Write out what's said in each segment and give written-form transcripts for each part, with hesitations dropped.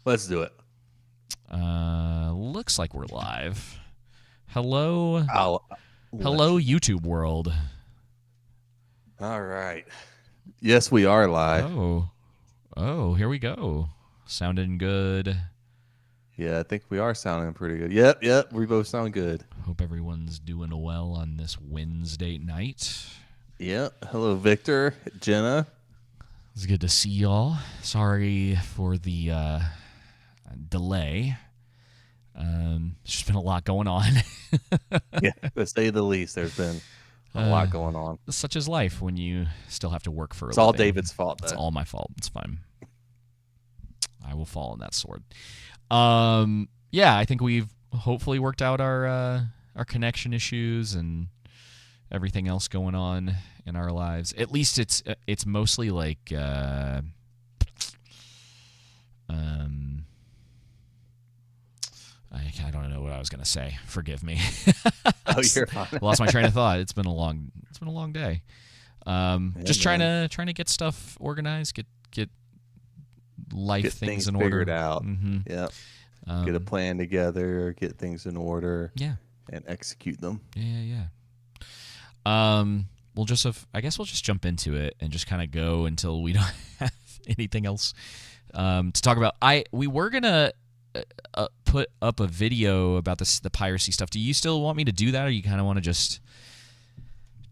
Let's do it. Looks like we're live. Hello, I'll hello, YouTube world. All right. Yes, we are live. Here we go. Sounding good. Yeah, I think we are sounding pretty good. Yep. We both sound good. Hope everyone's doing well on this Wednesday night. Yep. Hello, Victor, Jenna. It's good to see y'all. Sorry for the delay. There's just been a lot going on. Yeah, to say the least, there's been a lot going on. Such is life when you still have to work for a It's living. all David's fault, though. It's all my fault. It's fine. I will fall on that sword. Yeah, I think we've hopefully worked out our connection issues and everything else going on in our lives. At least it's mostly like I don't know what I was gonna say. Forgive me. Oh, you're fine. Lost my train of thought. It's been a long day. Just trying to get stuff organized, get life Get things in figured order. out. Mm-hmm. Yep. Get a plan together, get things in order. Yeah. And execute them. Yeah. I guess we'll just jump into it and just kind of go until we don't have anything else to talk about. We were gonna put up a video about the piracy stuff. Do you still want me to do that, or you kind of want to just?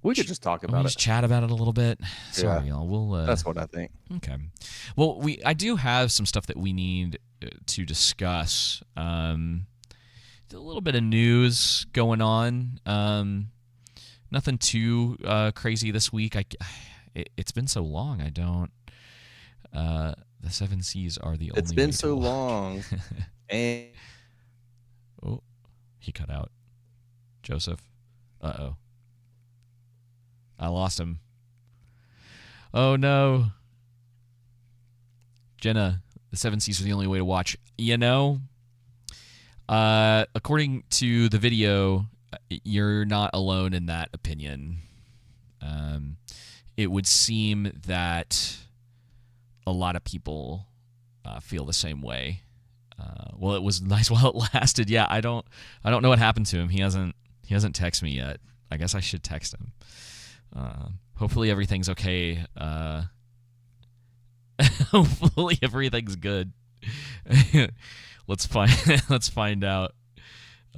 We could just talk about it. Just chat about it a a little bit. Sorry, y'all. We'll. That's what I think. Okay. Well, I do have some stuff that we need to discuss. A little bit of news going on. Nothing too crazy this week. It's been so long. I don't. The Seven Seas are the only. It's been so long. And oh, he cut out. Joseph. Uh-oh. I lost him. Oh no. Jenna, the Seven Seas are the only way to watch. You know, according to the video, you're not alone in that opinion. It would seem that a lot of people feel the same way. Well, it was nice while it lasted. Yeah, I don't know what happened to him. He hasn't texted me yet. I guess I should text him. Hopefully everything's okay. Hopefully everything's good. Let's find out.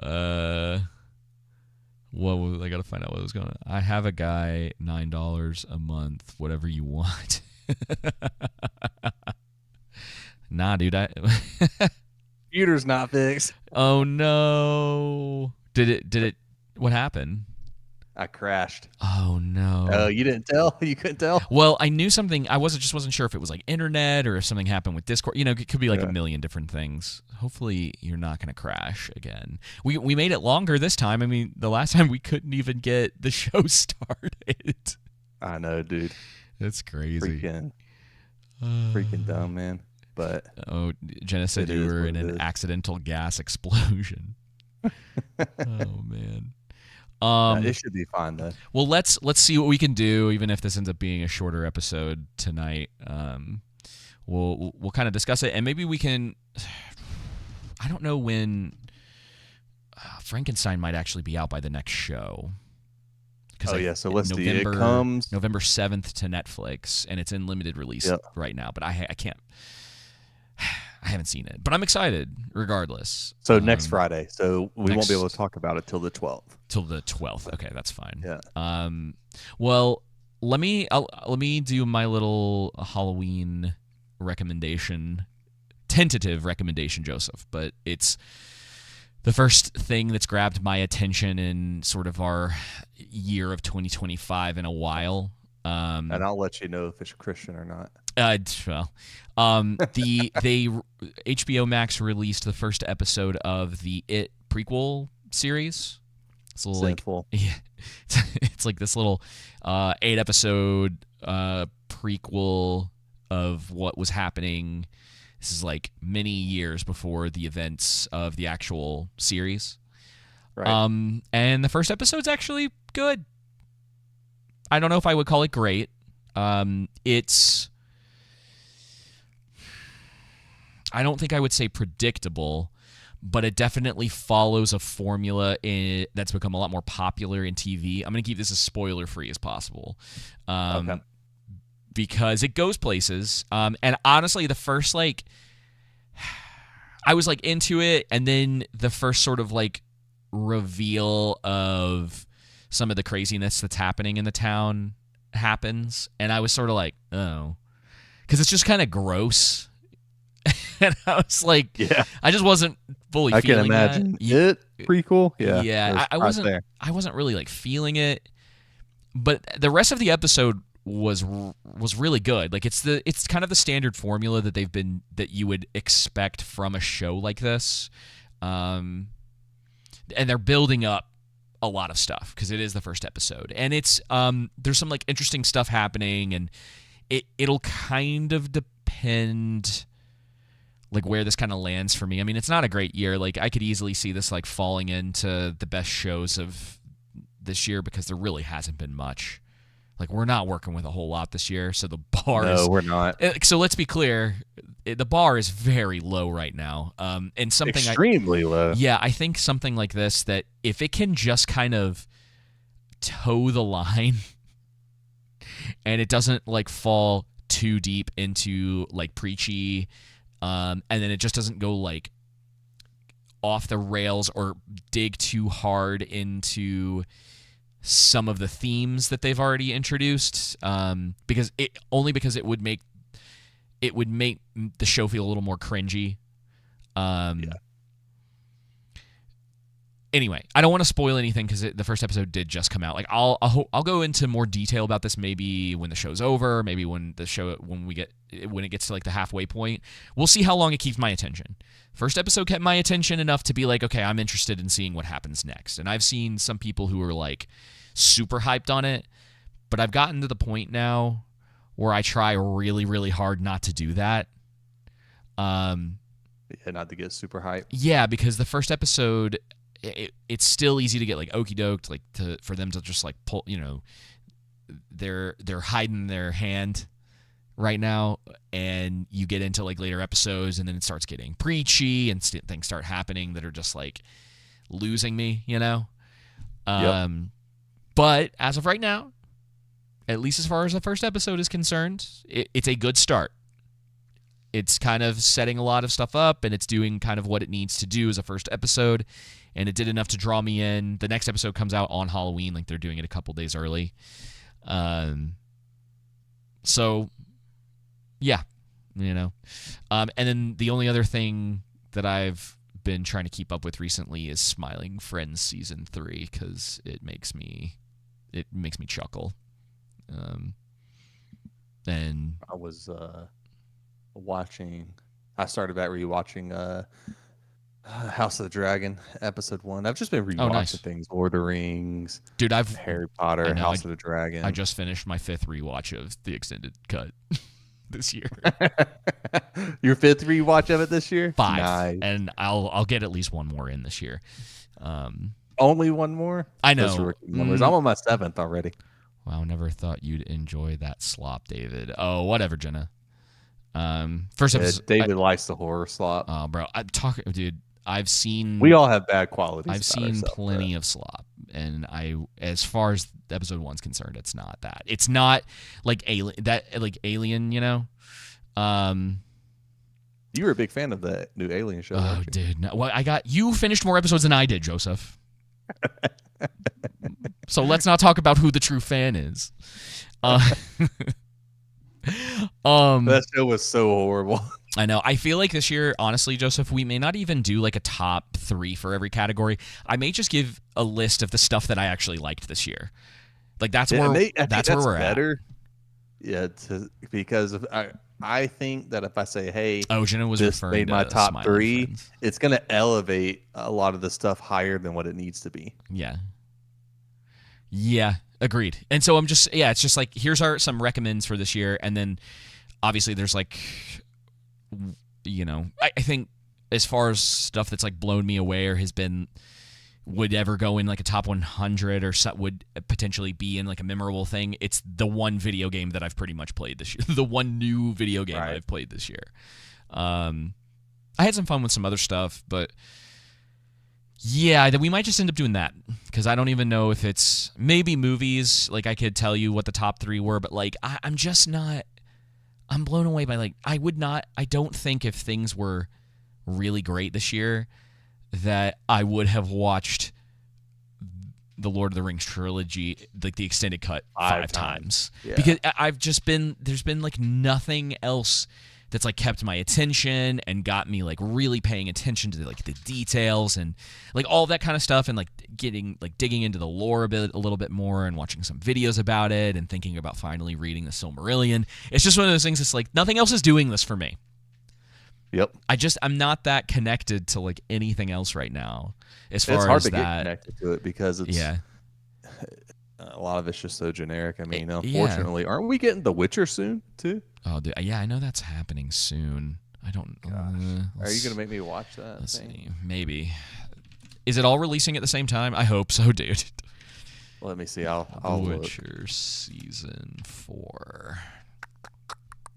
I gotta find out what was going on. I have a guy $9 a month, whatever you want. Nah, dude. computer's not fixed. Oh no! Did it? What happened? I crashed. Oh no! Oh, you didn't tell? You couldn't tell? Well, I knew something. I wasn't sure if it was like internet or if something happened with Discord. You know, it could be like a million different things. Hopefully, you're not going to crash again. We made it longer this time. I mean, the last time we couldn't even get the show started. I know, dude. That's crazy. Freaking dumb, man. But Jenna said you were in an accidental gas explosion. Oh man. It should be fine though. Well, let's see what we can do, even if this ends up being a shorter episode tonight. We'll kind of discuss it, and maybe we can. I don't know when Frankenstein might actually be out by the next show. Oh yeah, so let's see. It comes November 7th to Netflix, and it's in limited release right now. But I can't. I haven't seen it, but I'm excited regardless. So next Friday. So we won't be able to talk about it till the 12th. Till the 12th. Okay, that's fine. Yeah. Well, let me do my little Halloween recommendation, tentative recommendation, Joseph. But it's the first thing that's grabbed my attention in sort of our year of 2025 in a while. And I'll let you know if it's Christian or not. The HBO Max released the first episode of the It prequel series. It's a little Sinful. It's like this little 8-episode prequel of what was happening. This is like many years before the events of the actual series. Right. And the first episode's actually good. I don't know if I would call it great. I don't think I would say predictable, but it definitely follows a formula that's become a lot more popular in TV. I'm going to keep this as spoiler-free as possible. Okay. Because it goes places. And honestly, the first, like, I was, like, into it, and then the first sort of, like, reveal of some of the craziness that's happening in the town happens, and I was sort of like, oh. Because it's just kind of gross. And I was like, Yeah. I just wasn't fully I feeling can imagine that. it prequel. Yeah. Yeah, I wasn't. There. I wasn't really like feeling it, but the rest of the episode was really good. Like it's kind of the standard formula that you would expect from a show like this, and they're building up a lot of stuff because it is the first episode, and it's there's some like interesting stuff happening, and it'll kind of depend like where this kind of lands for me. I mean, it's not a great year. Like I could easily see this like falling into the best shows of this year because there really hasn't been much. Like we're not working with a whole lot this year, so the bar is. No, we're not. So let's be clear, the bar is very low right now. And something extremely low. Yeah, I think something like this, that if it can just kind of toe the line, and it doesn't like fall too deep into like preachy. And then it just doesn't go like off the rails or dig too hard into some of the themes that they've already introduced. Because it would make the show feel a little more cringy. Yeah. Anyway, I don't want to spoil anything because the first episode did just come out. Like I'll go into more detail about this maybe when the show's over, maybe when it gets to like the halfway point. We'll see how long it keeps my attention. First episode kept my attention enough to be like, okay, I'm interested in seeing what happens next. And I've seen some people who are like super hyped on it, but I've gotten to the point now where I try really, really hard not to do that. Yeah, not to get super hyped. Yeah, because the first episode, it's still easy to get like okey doked, like for them to just like pull, they're hiding their hand right now, and you get into like later episodes, and then it starts getting preachy, and things start happening that are just like losing me, Yep. But as of right now, at least as far as the first episode is concerned, it's a good start. It's kind of setting a lot of stuff up, and it's doing kind of what it needs to do as a first episode, and it did enough to draw me in. The next episode comes out on Halloween, like they're doing it a couple days early. So, yeah, And then the only other thing that I've been trying to keep up with recently is Smiling Friends Season 3, because it makes me chuckle. And I was I started back rewatching House of the Dragon episode 1. I've just been rewatching things. Lord of the Rings, dude. Harry Potter, House of the Dragon. I just finished my 5th rewatch of the extended cut this year. Your 5th rewatch of it this year? 5, nice. And I'll get at least one more in this year. Only one more? I know. I'm on my 7th already. Wow, never thought you'd enjoy that slop, David. Oh, whatever, Jenna. First episode. David likes the horror slop. Oh, bro, dude. I've seen. We all have bad qualities. I've seen plenty of slop, and as far as episode 1's concerned, it's not that. It's not like Alien. You were a big fan of the new Alien show. Oh, dude. No, well, you finished more episodes than I did, Joseph. So let's not talk about who the true fan is. That show was so horrible. I know. I feel like this year, honestly, Joseph, we may not even do like a top 3 for every category. I may just give a list of the stuff that I actually liked this year. Like that's where we're better. At. Yeah, because I think that if I say, "Hey, Jenna was this made my top 3," Friends. It's going to elevate a lot of the stuff higher than what it needs to be. Yeah. Yeah, agreed. And so it's just like, here's some recommends for this year, and then obviously there's like, I think as far as stuff that's like blown me away or would ever go in like a top 100 or would potentially be in like a memorable thing, it's the one video game that I've pretty much played this year. The one new video game that I've played this year. I had some fun with some other stuff, but yeah, we might just end up doing that because I don't even know if it's maybe movies. Like I could tell you what the top 3 were, but like I'm just not. I'm blown away by like I don't think if things were really great this year that I would have watched the Lord of the Rings trilogy, like the extended cut, 5 times. Yeah. Because there's been like nothing else that's like kept my attention and got me like really paying attention to the details and like all that kind of stuff, and like digging into the lore a little bit more and watching some videos about it and thinking about finally reading the Silmarillion. It's just one of those things that's like nothing else is doing this for me. Yep. I'm not that connected to like anything else right now as far as that. It's hard to get connected to it because it's a lot of it's just so generic. I mean, unfortunately, aren't we getting The Witcher soon too? Oh, dude, yeah, I know that's happening soon. I don't. Are you gonna make me watch that? Let's see. Maybe. Is it all releasing at the same time? I hope so, dude. Let me see. I'll The Witcher look. Season 4.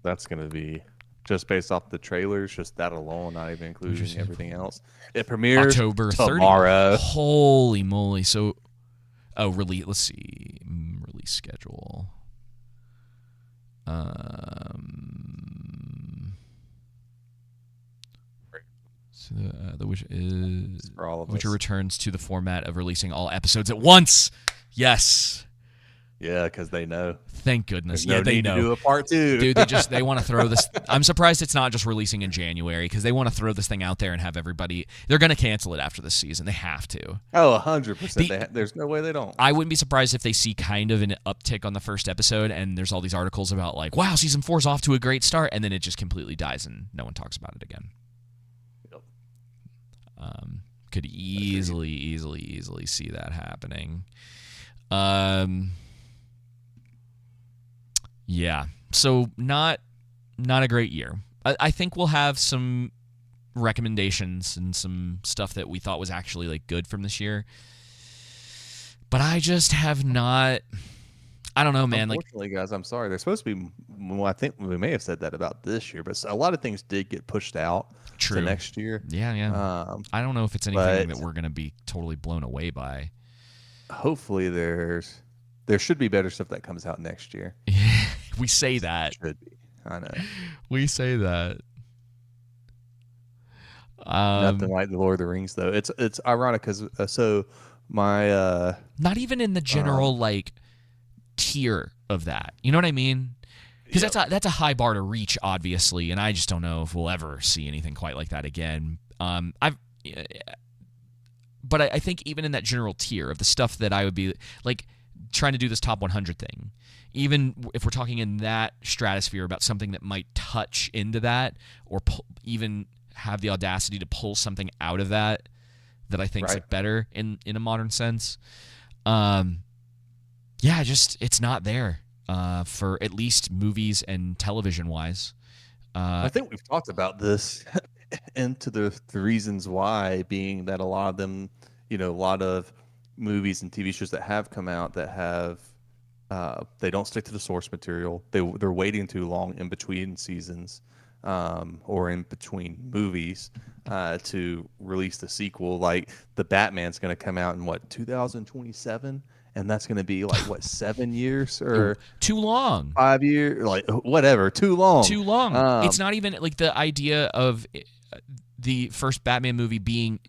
That's gonna be just based off the trailers, just that alone, not even including everything else. It premieres October tomorrow. 30th. Holy moly! So, release. Let's see. Release schedule. So the Witcher returns to the format of releasing all episodes at once. Yes. Yeah, because they know. Thank goodness. There's no need to do a part 2. Dude, they want to throw this. I'm surprised it's not just releasing in January because they want to throw this thing out there and have everybody. They're going to cancel it after this season. They have to. Oh, 100%. There's no way they don't. I wouldn't be surprised if they see kind of an uptick on the first episode and there's all these articles about like, wow, season 4 is off to a great start, and then it just completely dies and no one talks about it again. Yep. Could easily see that happening. Yeah. So not a great year. I think we'll have some recommendations and some stuff that we thought was actually like good from this year. But I just have not. I don't know, man. Unfortunately, guys, I'm sorry. There's supposed to be. Well, I think we may have said that about this year, but a lot of things did get pushed out to next year. Yeah. I don't know if it's anything that we're going to be totally blown away by. Hopefully, there should be better stuff that comes out next year. We say that. Should be. I know. We say that. Nothing like the Lord of the Rings, though. It's ironic because my not even in the general like tier of that. You know what I mean? Because that's a high bar to reach, obviously, and I just don't know if we'll ever see anything quite like that again. But I think even in that general tier of the stuff that I would be like trying to do this top 100 thing, even if we're talking in that stratosphere about something that might touch into that or even have the audacity to pull something out of that I think is like better in a modern sense. It's not there for at least movies and television wise. I think we've talked about this into the reasons why, being that a lot of them, a lot of movies and TV shows that have come out that have they don't stick to the source material. They're waiting too long in between seasons or in between movies to release the sequel. Like the Batman's going to come out in 2027, and that's going to be like 7 years or too long, 5 years, like whatever, too long. It's not even like the idea of the first Batman movie being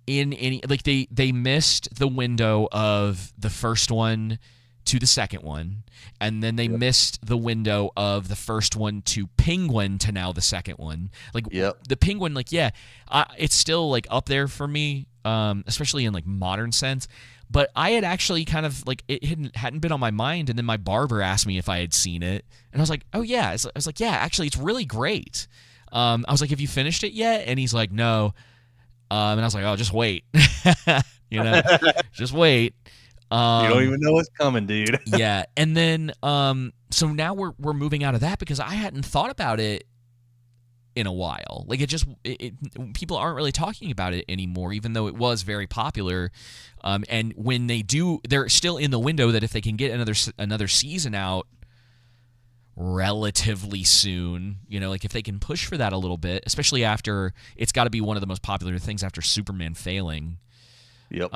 in any, like they missed the window of the first one to the second one, and then they missed the window of the first one to Penguin to now the second one. Like the Penguin, like it's still like up there for me, especially in like modern sense. But I had actually kind of like it hadn't been on my mind, and then my barber asked me if I had seen it, and I was like, oh yeah. I was like, yeah, actually, it's really great. I was like, have you finished it yet? And he's like, no. And I was like, oh, just wait. Just wait. You don't even know what's coming, dude. Yeah. And then so now we're moving out of that because I hadn't thought about it in a while. Like people aren't really talking about it anymore, even though it was very popular. And when they do, they're still in the window that if they can get another season out relatively soon. Like if they can push for that a little bit, especially after it's got to be one of the most popular things after Superman failing. Yep.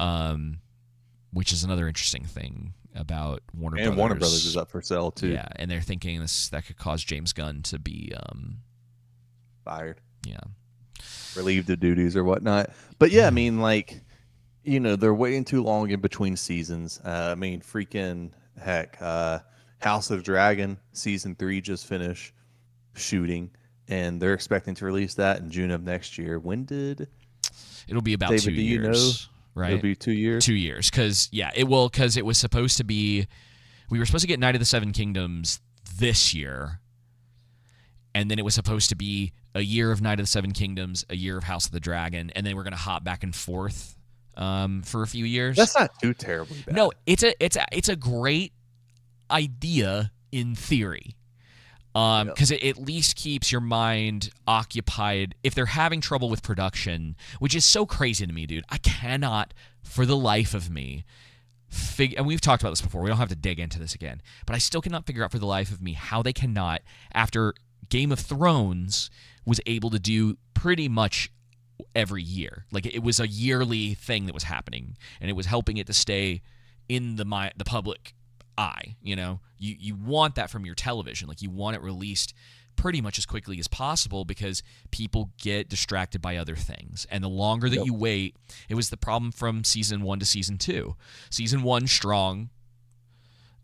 Which is another interesting thing about Warner And Brothers. Warner Brothers is up for sale too. Yeah, and they're thinking that could cause James Gunn to be fired. Yeah. Relieved of duties or whatnot. But yeah, I mean, like, they're waiting too long in between seasons. I mean, freaking heck, House of Dragon season 3 just finished shooting, and they're expecting to release that in June of next year. When did it'll be about David, 2 do years? you know? Right? It'll be 2 years. 2 years, because it was supposed to be. We were supposed to get Night of the Seven Kingdoms this year, and then it was supposed to be a year of Night of the Seven Kingdoms, a year of House of the Dragon, and then we're gonna hop back and forth for a few years. That's not too terribly bad. No, it's a great idea in theory, because it at least keeps your mind occupied if they're having trouble with production, which is so crazy to me, dude. I cannot, for the life of me, and we've talked about this before. We don't have to dig into this again, but I still cannot figure out for the life of me how they cannot, after Game of Thrones was able to do pretty much every year. Like, it was a yearly thing that was happening, and it was helping it to stay in the public eye. You want that from your television. Like, you want it released pretty much as quickly as possible, because people get distracted by other things. And the longer that you wait, it was the problem from season 1 to season 2. Season 1 strong.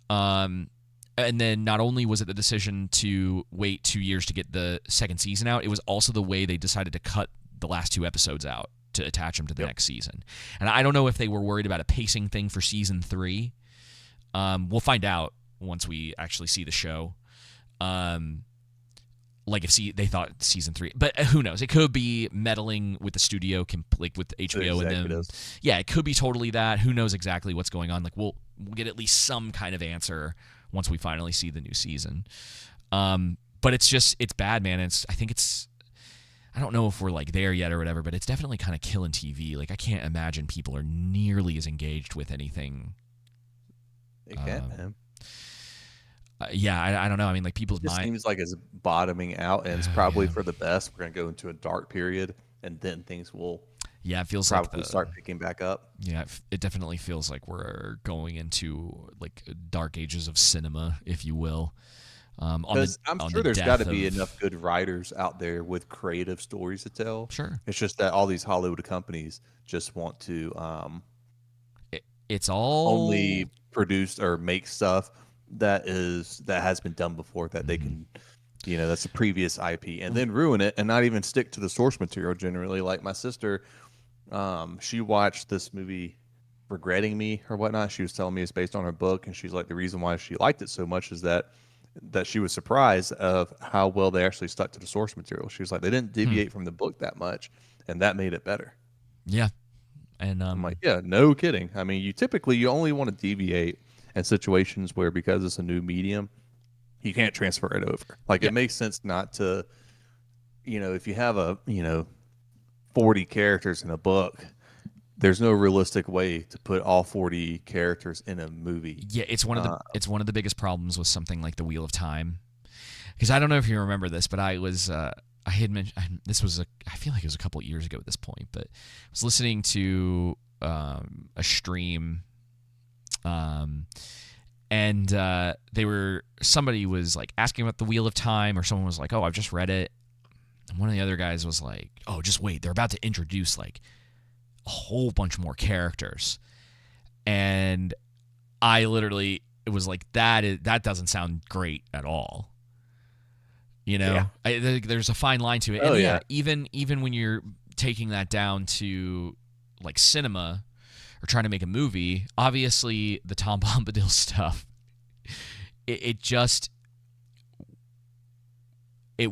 And then not only was it the decision to wait 2 years to get the second season out, it was also the way they decided to cut the last 2 episodes out to attach them to the next season. And I don't know if they were worried about a pacing thing for season 3. We'll find out once we actually see the show. Like if they thought season 3, but who knows? It could be meddling with the studio, like with HBO and them. Yeah, it could be totally that. Who knows exactly what's going on? Like we'll get at least some kind of answer once we finally see the new season. But it's bad, man. I don't know if we're like there yet or whatever, but it's definitely kind of killing TV. Like I can't imagine people are nearly as engaged with anything. It can't, man. I don't know. I mean, like people's mind seems like it's bottoming out, and it's probably for the best. We're gonna go into a dark period, and then things will. Yeah, it feels probably start picking back up. Yeah, it definitely feels like we're going into like dark ages of cinema, if you will. Because I'm sure there's got to be enough good writers out there with creative stories to tell. Sure, it's just that all these Hollywood companies just want to. It's all only produce or make stuff that has been done before, that they can, that's a previous IP, and then ruin it and not even stick to the source material generally. Like my sister, she watched this movie Regretting Me or whatnot. She was telling me it's based on her book, and she's like, the reason why she liked it so much is that she was surprised of how well they actually stuck to the source material. She was like, they didn't deviate from the book that much, and that made it better. Yeah. And I'm like, yeah, no kidding. I mean, you only want to deviate in situations where, because it's a new medium, you can't transfer it over. Like it makes sense not to, if you have 40 characters in a book, there's no realistic way to put all 40 characters in a movie. Yeah, it's one of the biggest problems with something like The Wheel of Time. Because I don't know if you remember this, but I had mentioned, this was I feel like it was a couple of years ago at this point, but I was listening to a stream, and somebody was like asking about The Wheel of Time, or someone was like, oh, I've just read it. And one of the other guys was like, oh, just wait, they're about to introduce like a whole bunch more characters. And I literally, it was like, that doesn't sound great at all. There's a fine line to it. Oh, and yeah. Even when you're taking that down to like cinema or trying to make a movie, obviously the Tom Bombadil stuff, it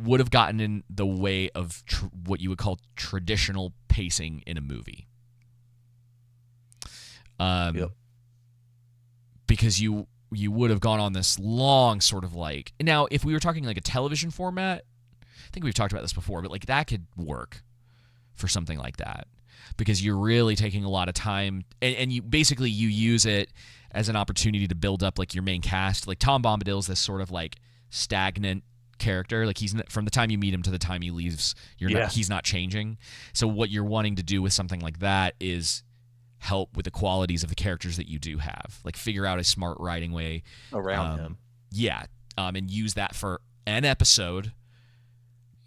would have gotten in the way of what you would call traditional pacing in a movie. Because you would have gone on this long sort of like, now if we were talking like a television format, I think we've talked about this before, but like that could work for something like that, because you're really taking a lot of time, and you use it as an opportunity to build up like your main cast. Like Tom Bombadil is this sort of like stagnant character. Like from the time you meet him to the time he leaves, he's not changing. So what you're wanting to do with something like that is help with the qualities of the characters that you do have. Like figure out a smart writing way around him. Yeah, and use that for an episode,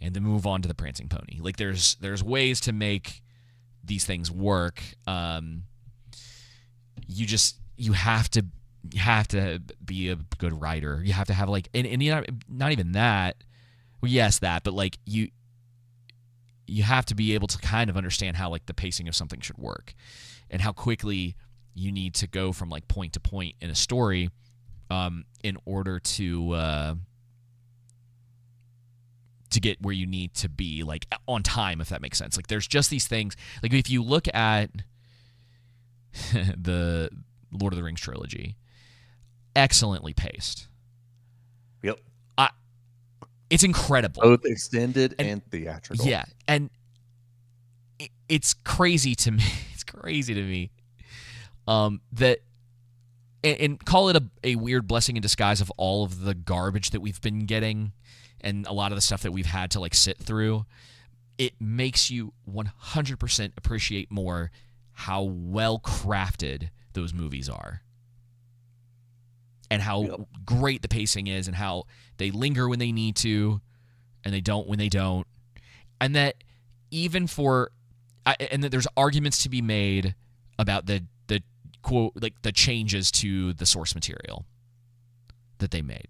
and then move on to the Prancing Pony. Like there's ways to make these things work. You have to be a good writer. You have to have like, and not even that. Well, yes, that, but like you have to be able to kind of understand how like the pacing of something should work, and how quickly you need to go from like point to point in a story, in order to get where you need to be, like on time, if that makes sense. Like there's just these things. Like if you look at the Lord of the Rings trilogy, excellently paced. Yep. It's incredible. Both extended and theatrical. Yeah, and it's crazy to me. It's crazy to me that, and call it a weird blessing in disguise of all of the garbage that we've been getting and a lot of the stuff that we've had to like sit through. It makes you 100% appreciate more how well crafted those movies are, and how great the pacing is, and how they linger when they need to, and they don't when they don't. And that even and that there's arguments to be made about the quote, like the changes to the source material that they made,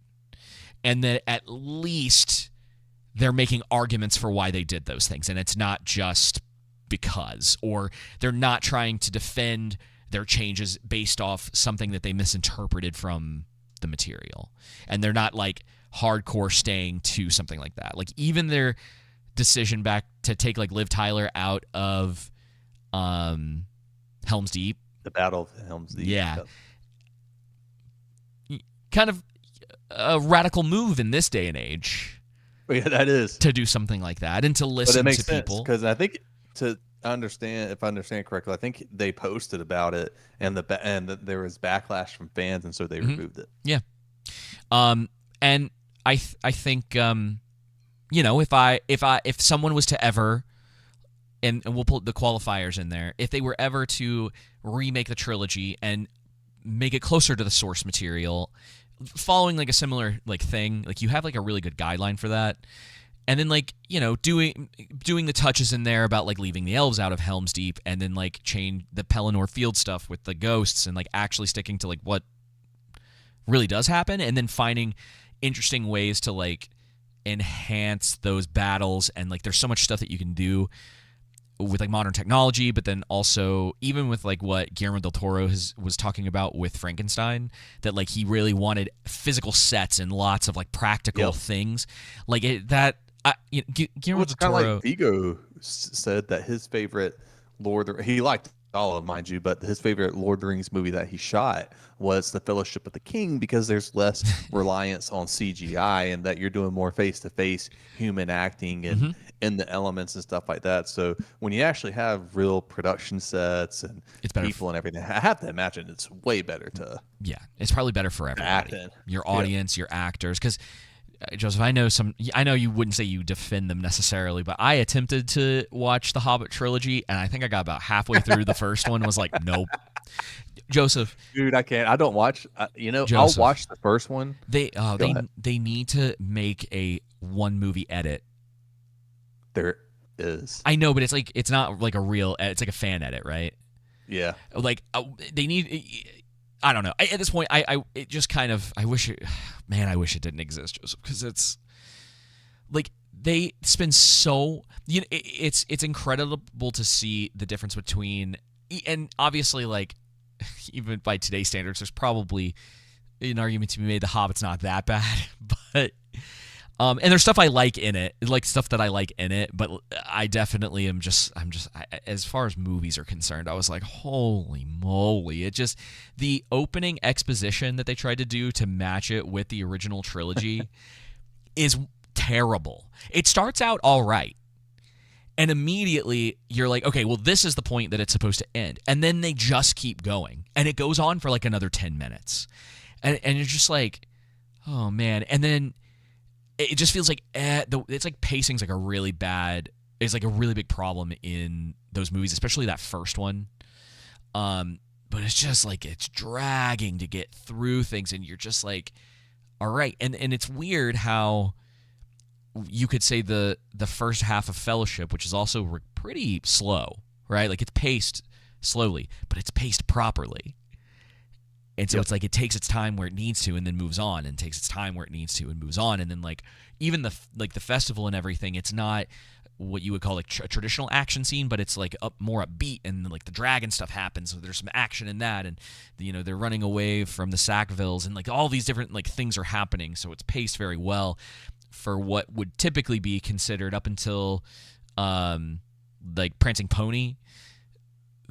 and that at least they're making arguments for why they did those things, and it's not just because, or they're not trying to defend their changes based off something that they misinterpreted from the material, and they're not like hardcore staying to something like that. Like even their decision back to take like Liv Tyler out of Helm's Deep, the Battle of Helm's Deep, kind of a radical move in this day and age. Yeah, that is, to do something like that and to listen to people. Because I think, if I understand correctly, I think they posted about it, and there was backlash from fans, and so they removed it. Yeah, and I think if someone was to ever, and we'll put the qualifiers in there, if they were ever to remake the trilogy and make it closer to the source material, following like a similar like thing, like you have like a really good guideline for that. And then, like, doing the touches in there about, like, leaving the elves out of Helm's Deep, and then, like, change the Pelennor Field stuff with the ghosts, and, like, actually sticking to, like, what really does happen, and then finding interesting ways to, like, enhance those battles. And, like, there's so much stuff that you can do with, like, modern technology, but then also even with, like, what Guillermo del Toro was talking about with Frankenstein, that, like, he really wanted physical sets and lots of, like, practical things. Like, Guillermo del Toro, kind of like Vigo said that his favorite he liked all of them, mind you, but his favorite Lord of the Rings movie that he shot was The Fellowship of the King, because there's less reliance on CGI, and that you're doing more face-to-face human acting and in the elements and stuff like that. So when you actually have real production sets and people and everything, I have to imagine it's way better to. Yeah, it's probably better for everybody. Your audience, your actors, because Joseph, I know you wouldn't say you defend them necessarily, but I attempted to watch the Hobbit trilogy, and I think I got about halfway through the first one, was like, nope. Joseph, dude, I can't. I don't watch. Joseph, I'll watch the first one. They need to make a one movie edit. There is. I know, but it's not like a real. It's like a fan edit, right? Yeah. Like they need. I don't know. At this point, it just kind of, I wish it didn't exist, Joseph, because it's like they spend so, it's incredible to see the difference between, and obviously, like, even by today's standards, there's probably an argument to be made The Hobbit's not that bad, but and there's stuff I like in it, like stuff that I like in it, but I definitely as far as movies are concerned, I was like, holy moly. The opening exposition that they tried to do to match it with the original trilogy is terrible. It starts out all right, and immediately you're like, okay, well, this is the point that it's supposed to end. And then they just keep going, and it goes on for like another 10 minutes. And you're just like, oh, man. And then it just feels like it's like pacing's like a really bad. It's like a really big problem in those movies, especially that first one. But it's just like it's dragging to get through things, and you're just like, all right. And it's weird how you could say the first half of Fellowship, which is also pretty slow, right? Like it's paced slowly, but it's paced properly. And so it's like it takes its time where it needs to and then moves on, and takes its time where it needs to and moves on. And then like even the festival and everything, it's not what you would call like a traditional action scene, but it's like more upbeat, and like the dragon stuff happens, so there's some action in that, and they're running away from the Sackvilles, and like all these different like things are happening, so it's paced very well for what would typically be considered up until like Prancing Pony.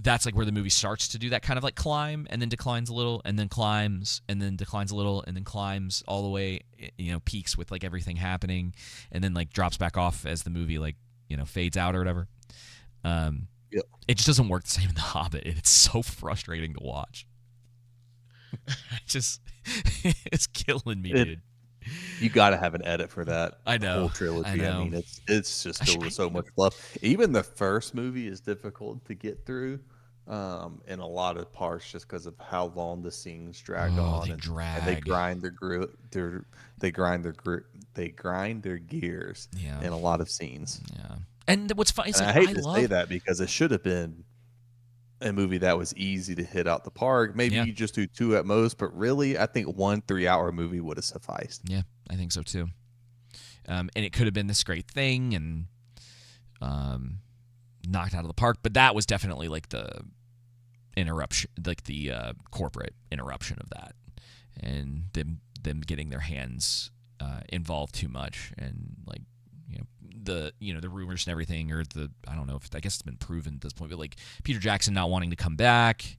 That's like where the movie starts to do that kind of like climb, and then declines a little, and then climbs, and then declines a little, and then climbs all the way, peaks with like everything happening, and then like drops back off as the movie like fades out or whatever. It just doesn't work the same in The Hobbit, and it's so frustrating to watch. It's killing me, dude. You got to have an edit for that. I know. Whole trilogy. I know. I mean, it's just filled with so much fluff. Even the first movie is difficult to get through, in a lot of parts, just because of how long the scenes drag on. And they grind they grind their gears in a lot of scenes. Yeah. And what's funny is I hate to say that, because it should have been a movie that was easy to hit out the park. Maybe you just do 2 at most, but really, I think 1 3-hour movie would have sufficed. Yeah, I think so too. And it could have been this great thing and knocked out of the park, but that was definitely like the interruption, like the corporate interruption of that, and them getting their hands involved too much, and like the rumors and everything, or I don't know if I guess it's been proven at this point, but like Peter Jackson not wanting to come back,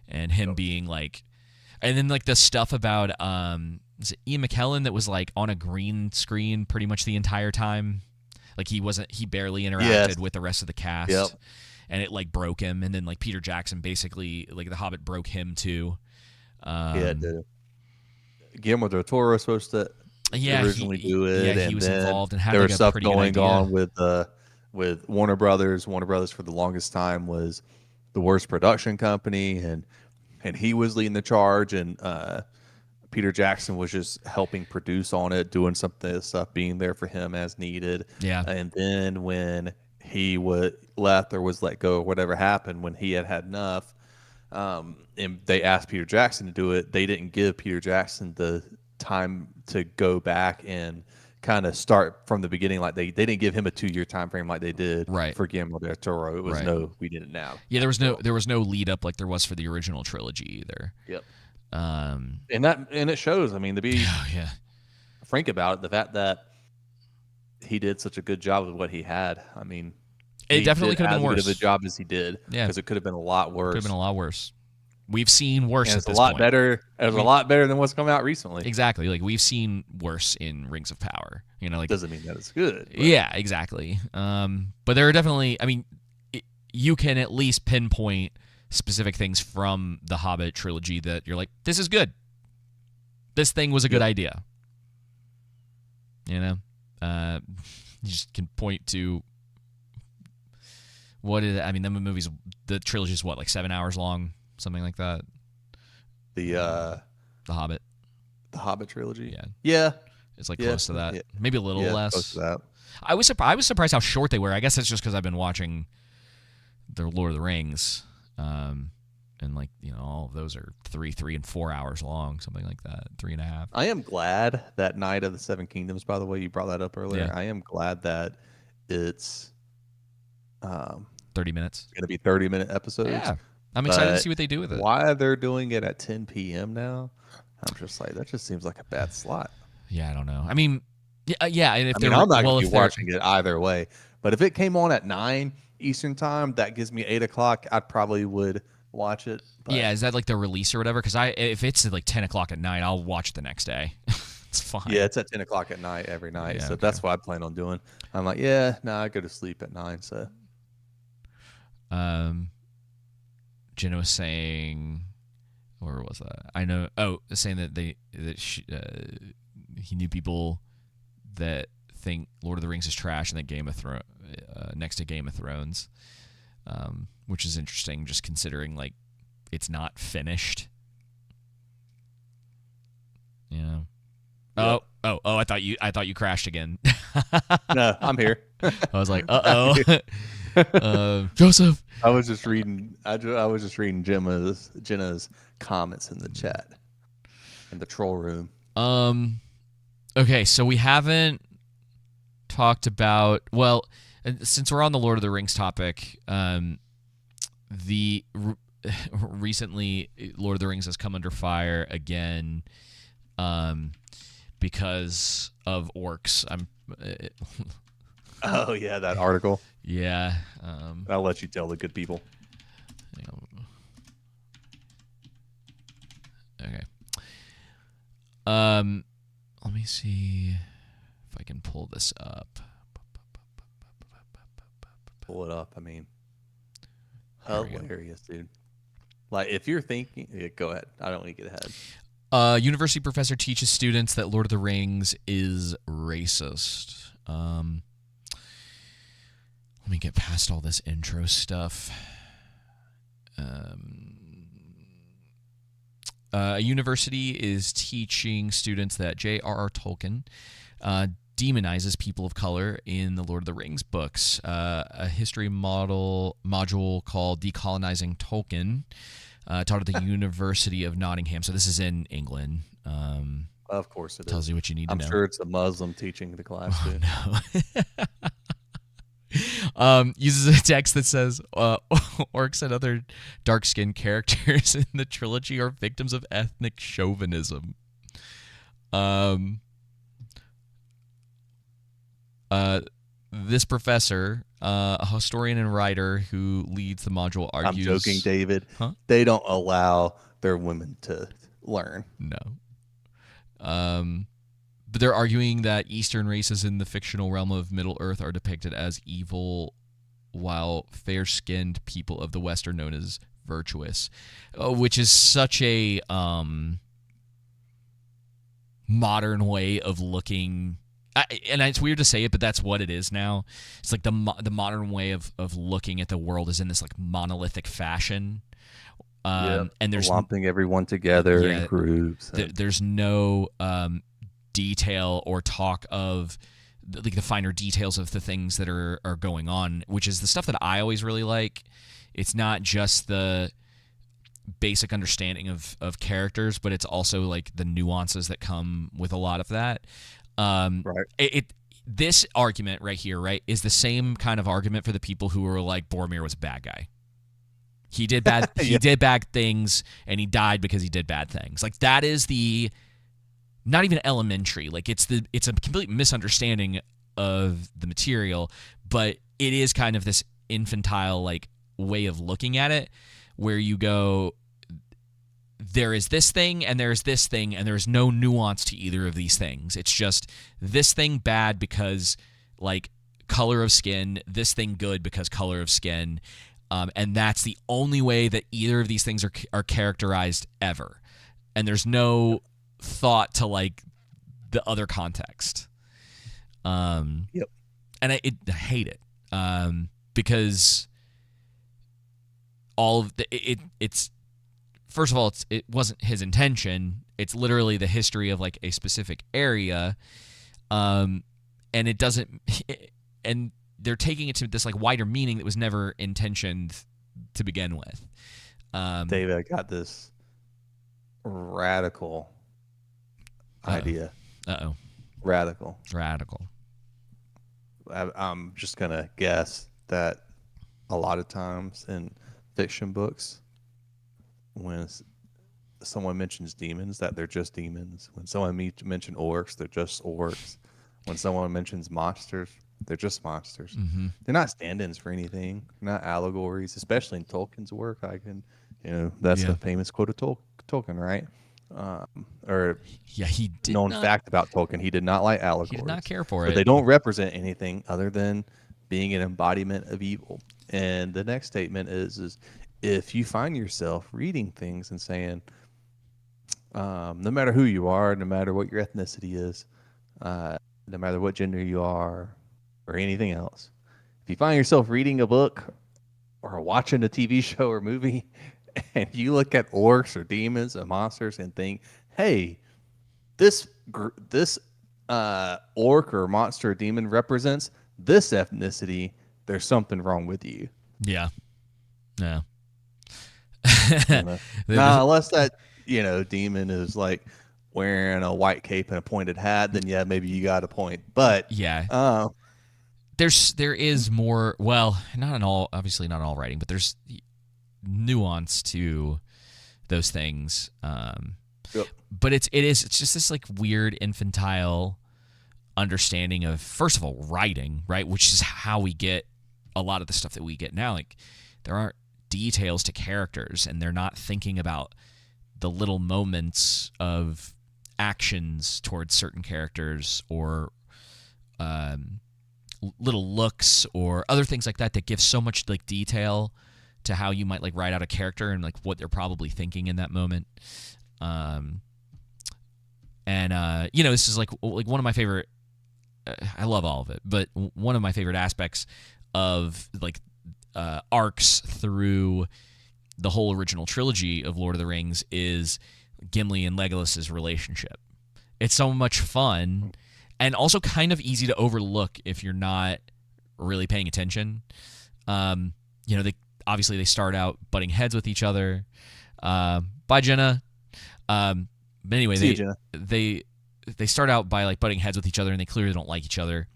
and him being like, and then like the stuff about is it Ian McKellen that was like on a green screen pretty much the entire time, like he barely interacted with the rest of the cast, and it like broke him, and then like Peter Jackson basically, like The Hobbit broke him too. It did. Guillermo del Toro was supposed to originally do it, and he was then involved and had there like was a stuff pretty good going idea. on with Warner Brothers. Warner Brothers for the longest time was the worst production company, and he was leading the charge, and Peter Jackson was just helping produce on it, doing stuff, being there for him as needed. Yeah. And then when he left or was let go, or whatever happened, when he had enough, and they asked Peter Jackson to do it, they didn't give Peter Jackson the time to go back and kind of start from the beginning. Like they didn't give him a 2-year time frame like they did for Guillermo del Toro. It was we did it now. Yeah, there was no lead up like there was for the original trilogy either. Yep. And it shows. I mean, to be frank about it, the fact that he did such a good job with what he had. I mean, it definitely could have been worse. As good of a job as he did, because it could have been a lot worse. Could have been a lot worse. We've seen worse. And it's a lot better. It was a lot better than what's come out recently. Exactly. Like we've seen worse in Rings of Power. Like doesn't mean that it's good. But. Yeah, exactly. But there are definitely. I mean, you can at least pinpoint specific things from the Hobbit trilogy that you're like, this is good. This thing was a good idea. You just can point to. What is it? I mean, the trilogy is what, like 7 hours long, something like that. The Hobbit. The Hobbit trilogy. Yeah. It's like close to that. Maybe a little less. Close to that. I was surprised how short they were. I guess it's just because I've been watching the Lord of the Rings, and like all of those are 3 and 4 hours long, something like that, 3.5. I am glad that Night of the Seven Kingdoms. By the way, you brought that up earlier. Yeah. I am glad that it's 30 minutes. Going to be 30-minute episodes. Yeah, I'm excited to see what they do with it. Why they're doing it at 10 p.m. now? I'm just like, that just seems like a bad slot. Yeah, I don't know. I mean, yeah. And if I'm not going to be watching it either way. But if it came on at 9 Eastern time, that gives me 8 o'clock. I probably would watch it. But. Yeah, is that like the release or whatever? Because if it's like 10 o'clock at night, I'll watch it the next day. It's fine. Yeah, it's at 10 o'clock at night every night. Yeah, so that's what I plan on doing. I'm like, I go to sleep at 9. So. Jenna was saying, where was that? I know. Oh, saying that he knew people that think Lord of the Rings is trash and that Game of Thrones next to Game of Thrones, which is interesting, just considering like it's not finished. Yeah. Yep. Oh! I thought you crashed again. No, I'm here. I was like, Joseph. I was just reading. I was just reading Jenna's comments in the chat in the troll room. Okay, so we haven't talked about, since we're on the Lord of the Rings topic, recently Lord of the Rings has come under fire again, because of orcs. Oh yeah, that article. Yeah. I'll let you tell the good people. Okay. Let me see if I can pull this up. Pull it up. I mean, hilarious, dude. Like, if you're thinking, yeah, go ahead. I don't want to get ahead. University professor teaches students that Lord of the Rings is racist. Let me get past all this intro stuff. A university is teaching students that J.R.R. Tolkien demonizes people of color in the Lord of the Rings books. A history module called Decolonizing Tolkien taught at the University of Nottingham. So this is in England. Of course it tells you what you need to know. I'm sure it's a Muslim teaching the class too. No. Uses a text that says orcs and other dark-skinned characters in the trilogy are victims of ethnic chauvinism. This professor, a historian and writer who leads the module, argues... I'm joking, David. Huh? They don't allow their women to learn. No. But they're arguing that Eastern races in the fictional realm of Middle-earth are depicted as evil, while fair-skinned people of the West are known as virtuous, which is such a modern way of looking. And it's weird to say it, but that's what it is now. It's like the modern way of looking at the world is in this like monolithic fashion. And there's lumping everyone together in groups. There's no detail or talk of the finer details of the things that are going on, which is the stuff that I always really like. It's not just the basic understanding of characters, but it's also like the nuances that come with a lot of that. Right. This argument right here, right, is the same kind of argument for the people who were like Boromir was a bad guy. He did bad. He did bad things, and he died because he did bad things. Like that is the not even elementary. Like it's a complete misunderstanding of the material, but it is kind of this infantile like way of looking at it, where you go, there is this thing and there's this thing, and there's no nuance to either of these things. It's just this thing bad because like color of skin, this thing good because color of skin. And that's the only way that either of these things are characterized ever. And there's no thought to like the other context. And I hate it because all of it's first of all, it wasn't his intention. It's literally the history of like a specific area, and it doesn't and they're taking it to this like wider meaning that was never intentioned to begin with. David, I got this radical idea. Radical. I'm just gonna guess that a lot of times in fiction books, when someone mentions demons, that they're just demons. When someone mentions orcs, they're just orcs. When someone mentions monsters, they're just monsters. Mm-hmm. They're not stand-ins for anything. They're not allegories, especially in Tolkien's work. That's the famous quote of Tolkien, right? He did known fact about Tolkien. He did not like allegories. He did not care for it. They don't represent anything other than being an embodiment of evil. And the next statement is if you find yourself reading things and saying, no matter who you are, no matter what your ethnicity is, no no matter what gender you are or anything else. If you find yourself reading a book or watching a TV show or movie, and you look at orcs or demons or monsters and think, "Hey, this orc or monster or demon represents this ethnicity," there's something wrong with you. Yeah. Yeah. Nah, unless that demon is like wearing a white cape and a pointed hat, then yeah, maybe you got a point. But yeah, there is more. Well, not in all, obviously not all writing, but there's nuance to those things. Yep. But it's just this like weird infantile understanding of, first of all, writing, right, which is how we get a lot of the stuff that we get now. Like, there aren't details to characters, and they're not thinking about the little moments of actions towards certain characters, or little looks or other things like that give so much like detail to how you might like write out a character and like what they're probably thinking in that moment. This is like one of my favorite. I love all of it, but one of my favorite aspects of like arcs through the whole original trilogy of Lord of the Rings is Gimli and Legolas's relationship. It's so much fun, and also kind of easy to overlook if you're not really paying attention. They start out butting heads with each other. Bye, Jenna. But anyway, they start out by like butting heads with each other, and they clearly don't like each other.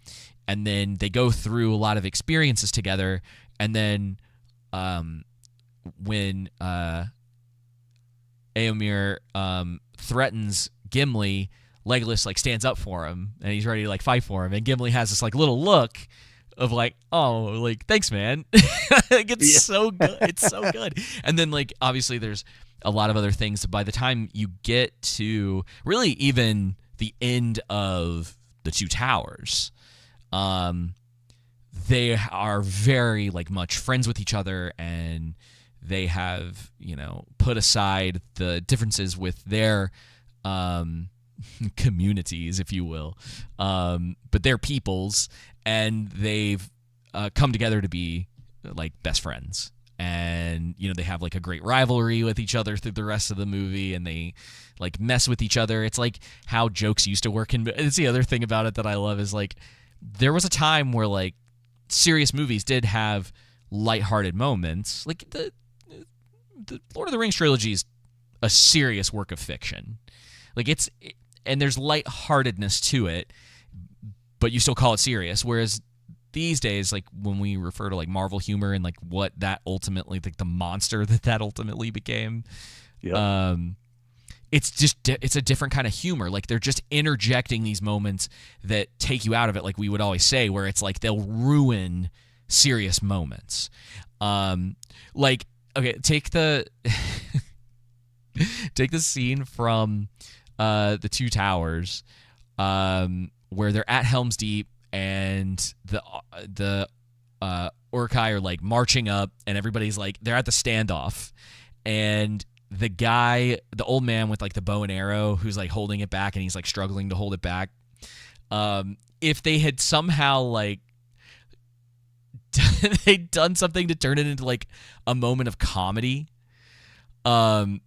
And then they go through a lot of experiences together, and then when Éomer threatens Gimli, Legolas like stands up for him, and he's ready to like fight for him, and Gimli has this like little look of like, oh, like, thanks, man. It's so good. It's so good. And then like obviously there's a lot of other things. By the time you get to really even the end of the Two Towers, they are very like much friends with each other, and they have put aside the differences with their communities, if you will, but they're peoples, and they've come together to be like best friends. And they have like a great rivalry with each other through the rest of the movie, and they like mess with each other. It's like how jokes used to work. And it's the other thing about it that I love is like there was a time where like serious movies did have lighthearted moments. Like the Lord of the Rings trilogy is a serious work of fiction. Like and there's lightheartedness to it, but you still call it serious. Whereas these days, like when we refer to like Marvel humor and like what that ultimately, like the monster that ultimately became, it's just it's a different kind of humor. Like they're just interjecting these moments that take you out of it, like we would always say, where it's like they'll ruin serious moments. Like, okay, take the scene from the Two Towers, where they're at Helm's Deep, and the Uruk-hai are like marching up, and everybody's like, they're at the standoff, and the old man with like the bow and arrow who's like holding it back, and he's like struggling to hold it back. If they had somehow like they'd done something to turn it into like a moment of comedy, I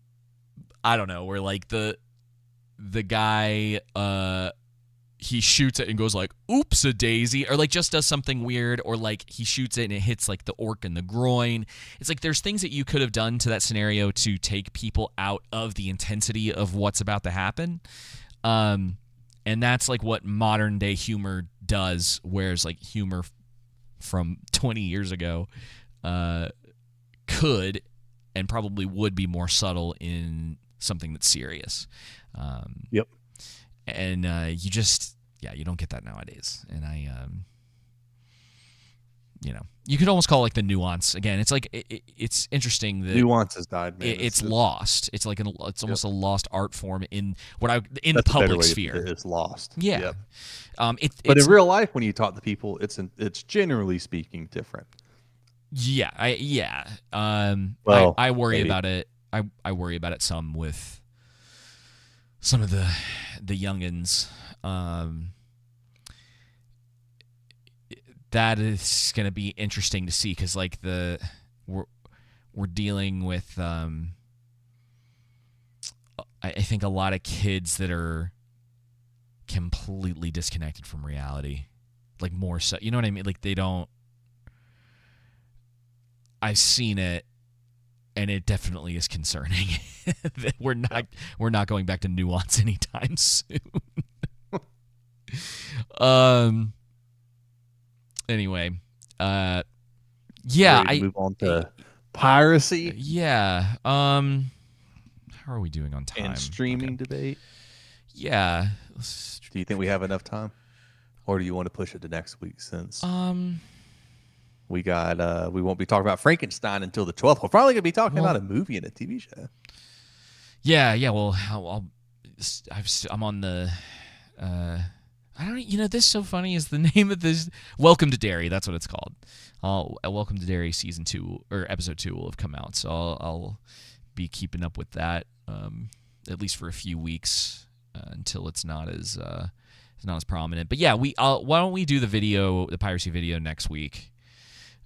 don't know, where like the guy he shoots it and goes like, oops a daisy, or like just does something weird, or like he shoots it and it hits like the orc in the groin. It's like there's things that you could have done to that scenario to take people out of the intensity of what's about to happen. And that's like what modern day humor does, whereas like humor from 20 years ago could and probably would be more subtle in something that's serious. Yep. And you don't get that nowadays. And you could almost call it like the nuance. Again, it's like it's interesting that nuance has died, man. It's lost. It's like it's almost a lost art form in the public sphere. It's lost. Yeah. Yep. But in real life, when you talk to people, it's generally speaking different. Yeah. Well, I worry maybe. about it. I worry about it some with some of the youngins. that is going to be interesting to see because like we're dealing with I think a lot of kids that are completely disconnected from reality, like more so, you know what I mean? Like they don't. I've seen it, and it definitely is concerning. That we're not going back to nuance anytime soon. Anyway, yeah, Ready to move on to piracy yeah. How are we doing on time? and streaming debate. Yeah. Do you think we have enough time, or do you want to push it to next week since we got we won't be talking about Frankenstein until the 12th. We're probably gonna be talking about a movie and a TV show. Yeah. Well, I'm on the. I don't. You know, this is so funny. Is the name of this Welcome to Derry? That's what it's called. Welcome to Derry season 2 or episode 2 will have come out, so I'll be keeping up with that at least for a few weeks until it's not as prominent. But yeah, why don't we do the piracy video next week?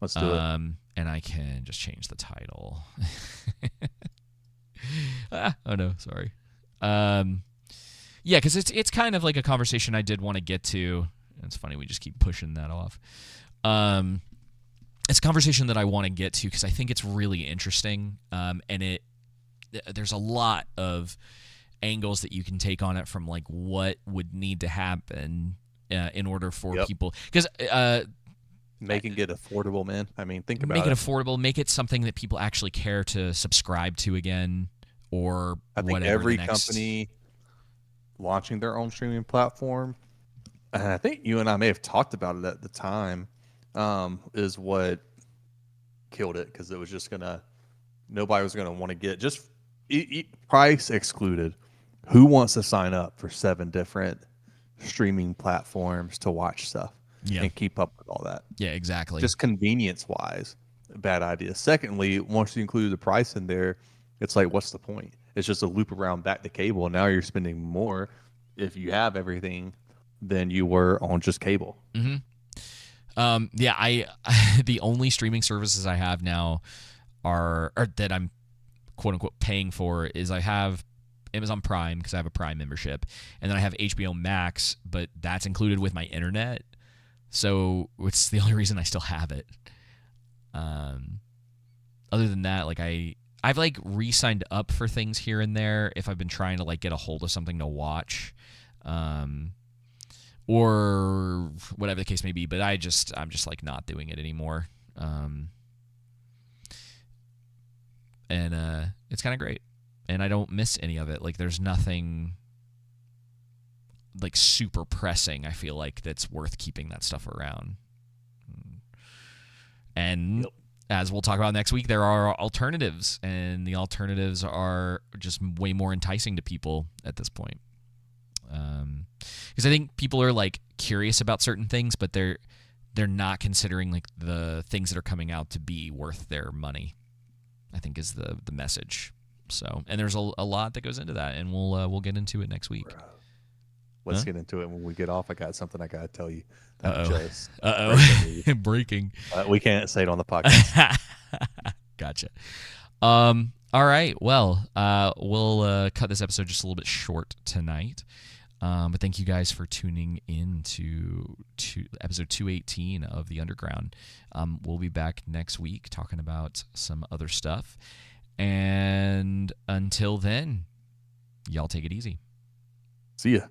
Let's do it. And I can just change the title. Oh no, sorry. Yeah, because it's kind of like a conversation I did want to get to. It's funny we just keep pushing that off. It's a conversation that I want to get to because I think it's really interesting, and there's a lot of angles that you can take on it from like what would need to happen in order for people because making it affordable, man. I mean, think about it. Make it affordable, make it something that people actually care to subscribe to again, or I think whatever every company launching their own streaming platform, and I think you and I may have talked about it at the time, is what killed it because it was just nobody was gonna want to get just price excluded. Who wants to sign up for 7 different streaming platforms to watch stuff and keep up with all that? Yeah, exactly. Just convenience wise, bad idea. Secondly, once you include the price in there, it's like, what's the point? It's just a loop around back to cable. Now you're spending more if you have everything than you were on just cable. Mm-hmm. Yeah, the only streaming services I have now or that I'm quote unquote paying for is I have Amazon Prime because I have a Prime membership, and then I have HBO Max, but that's included with my internet, so it's the only reason I still have it. Other than that, like I've like re-signed up for things here and there if I've been trying to like get a hold of something to watch, or whatever the case may be. But I'm just like not doing it anymore. And it's kind of great, and I don't miss any of it. Like there's nothing like super pressing, I feel like, that's worth keeping that stuff around. And as we'll talk about next week, there are alternatives, and the alternatives are just way more enticing to people at this point. Because I think people are like curious about certain things, but they're not considering like the things that are coming out to be worth their money, I think is the message. So, and there's a lot that goes into that, and we'll get into it next week. Let's get into it when we get off. I got something I gotta tell you. Breaking. We can't say it on the podcast. Gotcha. All right. Well, we'll cut this episode just a little bit short tonight. But thank you guys for tuning in to episode 218 of The Underground. We'll be back next week talking about some other stuff. And until then, y'all take it easy. See ya.